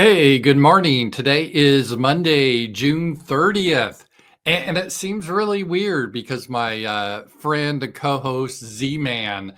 Hey, good morning. Today is Monday, June 30th. And it seems really weird because my friend and co host Z Man,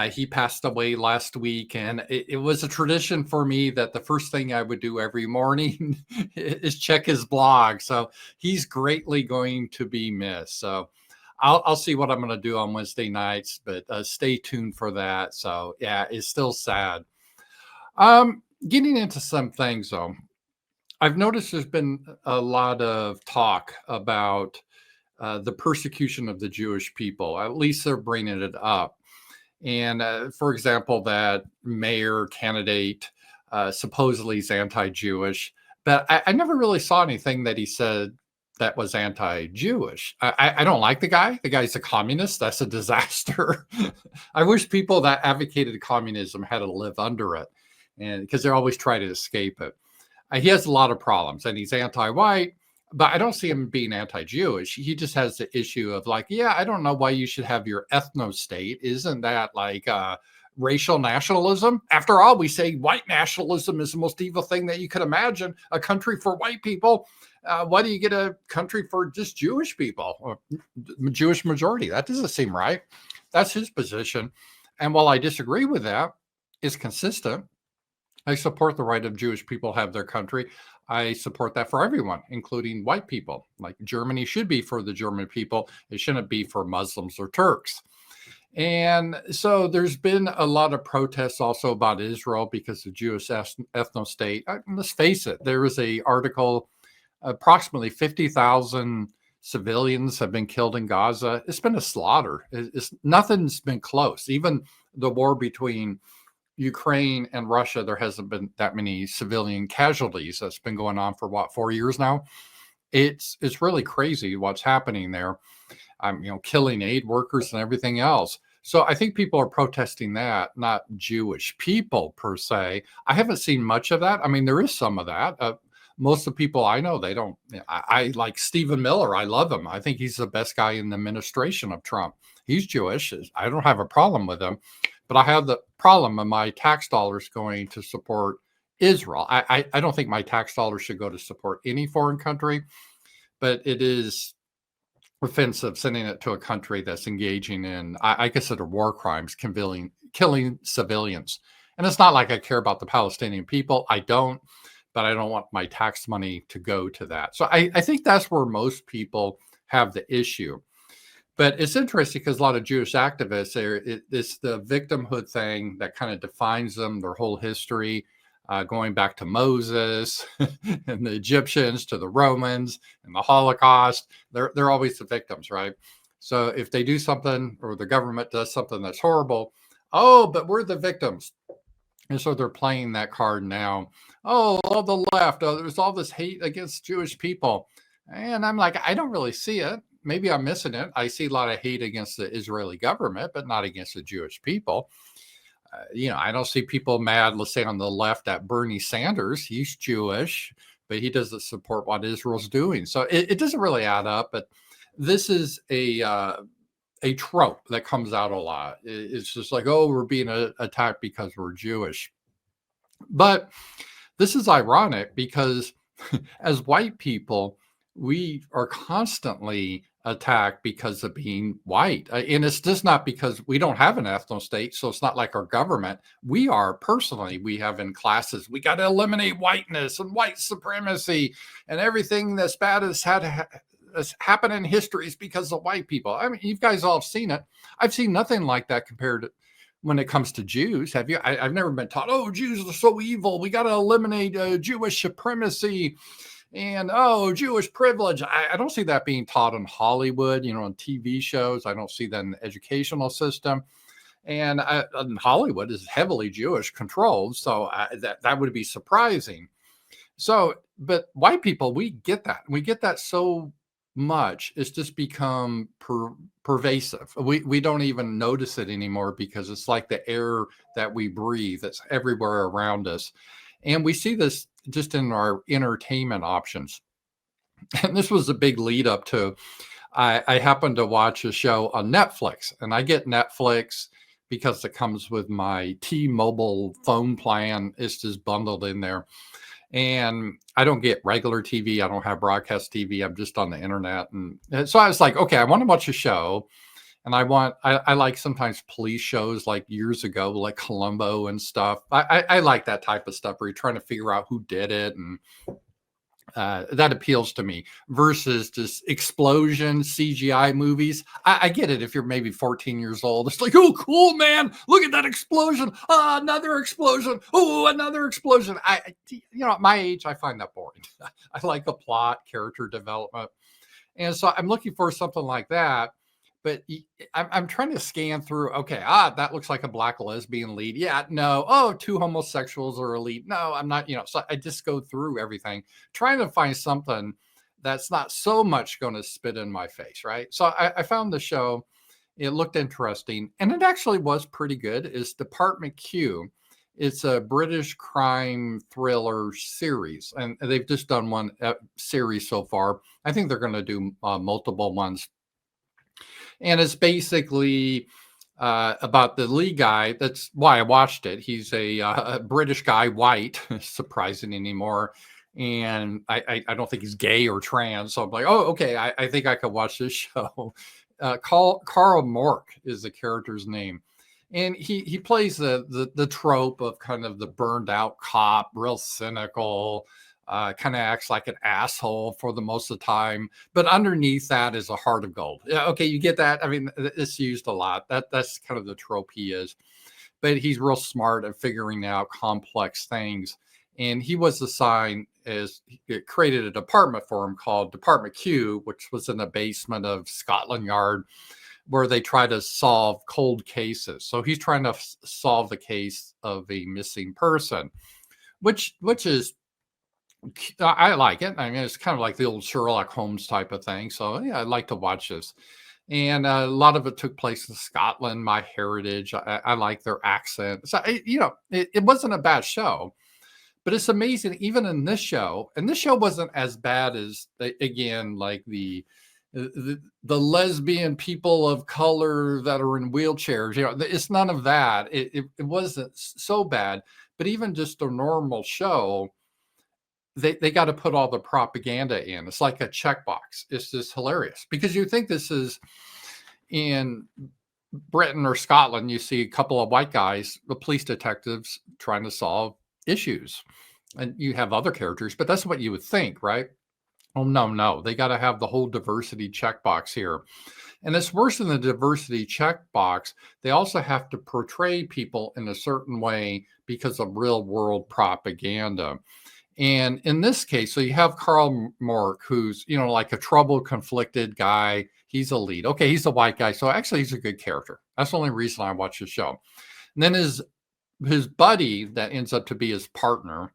he passed away last week. And it was a tradition for me that the first thing I would do every morning is check his blog. So he's greatly going to be missed. So I'll see what I'm going to do on Wednesday nights, but stay tuned for that. So yeah, it's still sad. Getting into some things though. I've noticed there's been a lot of talk about the persecution of the Jewish people. At least they're bringing it up. And for example, that mayor candidate supposedly is anti Jewish, but I never really saw anything that he said that was anti Jewish. I don't like the guy. The guy's a communist. That's a disaster. I wish people that advocated communism had to live under it, and because they're always trying to escape it. He has a lot of problems and he's anti-white, but I don't see him being anti-Jewish. He just has the issue of like, yeah, I don't know why you should have your ethno state. Isn't that like racial nationalism? After all, we say white nationalism is the most evil thing that you could imagine, a country for white people. Why do you get a country for just Jewish people or Jewish majority? That doesn't seem right. That's his position. And while I disagree with that, it's consistent. I support the right of Jewish people to have their country. I support that for everyone, including white people. Like Germany should be for the German people. It shouldn't be for Muslims or Turks. And so there's been a lot of protests also about Israel because of Jewish ethno state. Let's face it, there was a article, approximately 50,000 civilians have been killed in Gaza. It's been a slaughter. Nothing's been close. Even the war between Ukraine and Russia, there hasn't been that many civilian casualties. That's been going on for what, 4 years now. It's really crazy what's happening there. Killing aid workers and everything else. So I think people are protesting that, not Jewish people per se. I haven't seen much of that. I mean, there is some of that. Most of the people I know, they don't. I like Stephen Miller. I love him. I think he's the best guy in the administration of Trump. He's Jewish. I don't have a problem with him. But I have the problem of my tax dollars going to support Israel. I don't think my tax dollars should go to support any foreign country, but it is offensive sending it to a country that's engaging in, I consider war crimes, killing civilians. And it's not like I care about the Palestinian people. I don't, but I don't want my tax money to go to that. So I think that's where most people have the issue. But it's interesting because a lot of Jewish activists, it's the victimhood thing that kind of defines them, their whole history, going back to Moses and the Egyptians to the Romans and the Holocaust. They're always the victims, right? So if they do something or the government does something that's horrible, oh, but we're the victims. And so they're playing that card now. Oh, all the left, there's all this hate against Jewish people. And I'm like, I don't really see it. Maybe I'm missing it. I see a lot of hate against the Israeli government, but not against the Jewish people. I don't see people mad, let's say on the left, at Bernie Sanders. He's Jewish, but he doesn't support what Israel's doing. So it doesn't really add up. But this is a trope that comes out a lot. It's just like, oh, we're being attacked because we're Jewish. But this is ironic because as white people, we are constantly attacked because of being white. And it's just not because we don't have an ethno state. So it's not like our government. We are personally, we have in classes, we got to eliminate whiteness and white supremacy and everything that's bad has happened in history is because of white people. I mean, you guys all have seen it. I've seen nothing like that compared to when it comes to Jews. Have you? I've never been taught, oh, Jews are so evil. We got to eliminate Jewish supremacy. And Jewish privilege. I don't see that being taught in Hollywood, on TV shows. I don't see that in the educational system. And Hollywood is heavily Jewish controlled. So that would be surprising. So, but white people, we get that. We get that so much. It's just become pervasive. We don't even notice it anymore because it's like the air that we breathe. It's everywhere around us. And we see this just in our entertainment options. And this was a big lead up to, I happened to watch a show on Netflix, and I get Netflix because it comes with my T-Mobile phone plan. It's just bundled in there. and I don't get regular TV. I don't have broadcast TV. I'm just on the internet. And so I was like, okay, I want to watch a show. And I like sometimes police shows like years ago, like Columbo and stuff. I like that type of stuff where you're trying to figure out who did it. And that appeals to me versus just explosion CGI movies. I get it if you're maybe 14 years old. It's like, oh, cool, man. Look at that explosion. Another explosion. Oh, another explosion. At my age, I find that boring. I like a plot, character development. And so I'm looking for something like that. But I'm trying to scan through. Okay, that looks like a black lesbian lead. Yeah, no. Oh, two homosexuals are a lead. No, I'm not. So I just go through everything, trying to find something that's not so much going to spit in my face, right? So I found the show. It looked interesting, and it actually was pretty good. It's Dept Q. It's a British crime thriller series, and they've just done one series so far. I think they're going to do multiple ones. And it's basically about the lead guy. That's why I watched it. He's a British guy, white, surprising anymore. And I don't think he's gay or trans. So I'm like, oh, okay, I think I could watch this show. Carl Mork is the character's name. And he plays the trope of kind of the burned out cop, real cynical, kind of acts like an asshole for the most of the time, but underneath that is a heart of gold. Yeah, okay, you get that. I mean, it's used a lot. That's kind of the trope he is, but he's real smart at figuring out complex things. And he was assigned as it created a department for him called Dept Q, which was in the basement of Scotland Yard, where they try to solve cold cases. So he's trying to solve the case of a missing person, which is I like it. I mean, it's kind of like the old Sherlock Holmes type of thing. So yeah, I'd like to watch this. And a lot of it took place in Scotland, my heritage. I like their accent. So it wasn't a bad show, but it's amazing. Even in this show, and this show wasn't as bad as again, like the lesbian people of color that are in wheelchairs. It's none of that. It wasn't so bad. But even just a normal show, they got to put all the propaganda in. It's like a checkbox. It's just hilarious because you think this is in Britain or Scotland. You see a couple of white guys, the police detectives, trying to solve issues, and you have other characters, but that's what you would think, right? Oh, no, they got to have the whole diversity checkbox here. And it's worse than the diversity checkbox. They also have to portray people in a certain way because of real world propaganda. And in this case, so you have Carl Mork, who's, like a troubled, conflicted guy. He's a lead. Okay, he's a white guy. So actually, he's a good character. That's the only reason I watch the show. And then his buddy that ends up to be his partner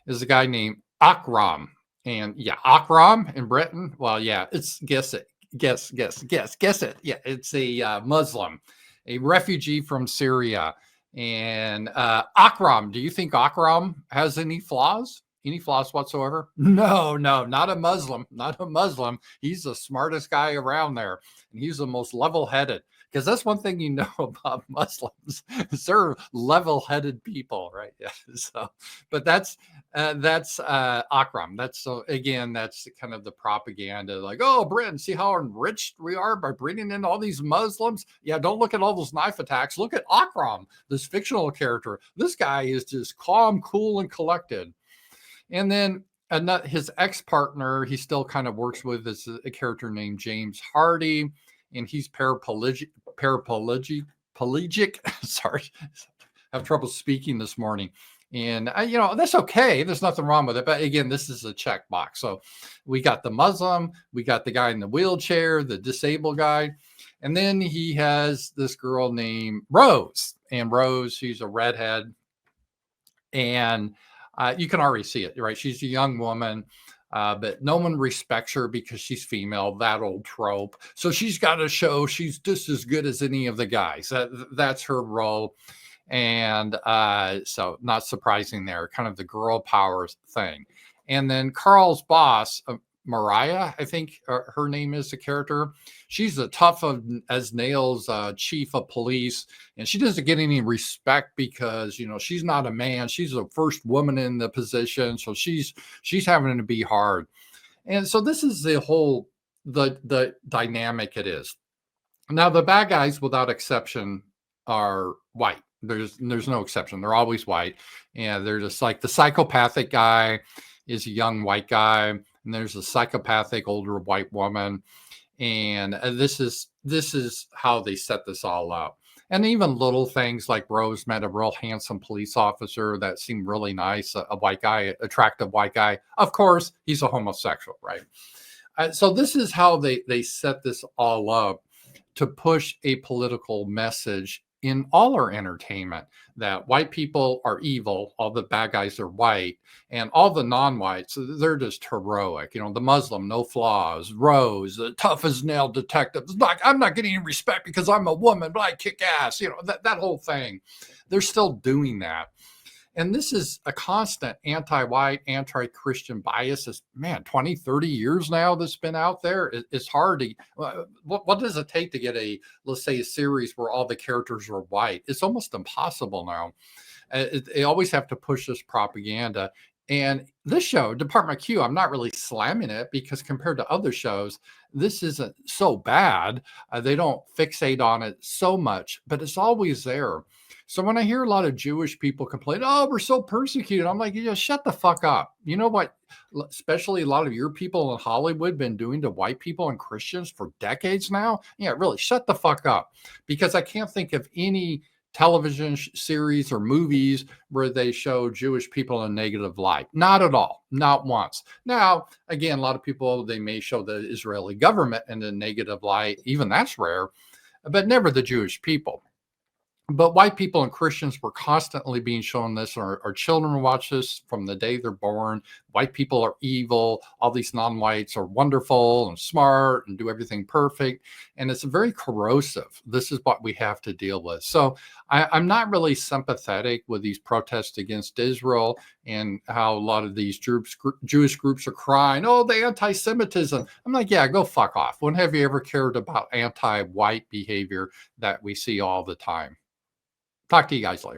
is a guy named Akram. And yeah, Akram in Britain. Well, yeah, it's guess it. Guess it. Yeah, it's a Muslim, a refugee from Syria. And Akram, do you think Akram has any flaws? Any flaws whatsoever? No, not a Muslim. Not a Muslim. He's the smartest guy around there. And he's the most level-headed. Because that's one thing you know about Muslims. They're level-headed people, right? Yeah. So, but that's Akram. That's kind of the propaganda. Like, oh, Britain, see how enriched we are by bringing in all these Muslims? Yeah, don't look at all those knife attacks. Look at Akram, this fictional character. This guy is just calm, cool, and collected. And then his ex-partner, he still kind of works with, is a character named James Hardy, and he's paraplegic. Sorry, I have trouble speaking this morning. And that's okay. There's nothing wrong with it. But again, this is a checkbox. So we got the Muslim, we got the guy in the wheelchair, the disabled guy, and then he has this girl named Rose. And Rose, she's a redhead, and you can already see it, right? She's a young woman, but no one respects her because she's female, that old trope. So she's got to show she's just as good as any of the guys. That's her role. And so not surprising there, kind of the girl power thing. And then Carl's boss, Mariah, I think her name is, the character. She's a tough as nails chief of police, and she doesn't get any respect because she's not a man. She's the first woman in the position, so she's having to be hard. And so this is the dynamic it is. Now the bad guys, without exception, are white. There's no exception. They're always white, and they're just like the psychopathic guy is a young white guy, and there's a psychopathic older white woman, and this is how they set this all up. And even little things like Rose met a real handsome police officer that seemed really nice, a white guy, attractive white guy. Of course, he's a homosexual, right? So this is how they set this all up to push a political message in all our entertainment, that white people are evil, all the bad guys are white, and all the non-whites, they're just heroic. The Muslim, no flaws. Rose, the tough as nail detective. Like, I'm not getting any respect because I'm a woman, but I kick ass. That whole thing. They're still doing that. And this is a constant anti-white, anti-Christian bias. Is, man, 20, 30 years now that's been out there. It's hard to, what does it take to get let's say, a series where all the characters are white? It's almost impossible now. They always have to push this propaganda. And this show, Department Q, I'm not really slamming it because compared to other shows, this isn't so bad. They don't fixate on it so much, but it's always there. So when I hear a lot of Jewish people complain, oh, we're so persecuted, I'm like, shut the fuck up. You know what? Especially a lot of your people in Hollywood been doing to white people and Christians for decades now. Yeah, really, shut the fuck up. Because I can't think of any television series or movies where they show Jewish people in a negative light. Not at all. Not once. Now, again, a lot of people, they may show the Israeli government in a negative light. Even that's rare, but never the Jewish people. But white people and Christians were constantly being shown this. Our children watch this from the day they're born. White people are evil. All these non-whites are wonderful and smart and do everything perfect. And it's very corrosive. This is what we have to deal with. So I'm not really sympathetic with these protests against Israel and how a lot of these Jewish groups are crying, oh, the anti-Semitism. I'm like, yeah, go fuck off. When have you ever cared about anti-white behavior that we see all the time? Talk to you guys later.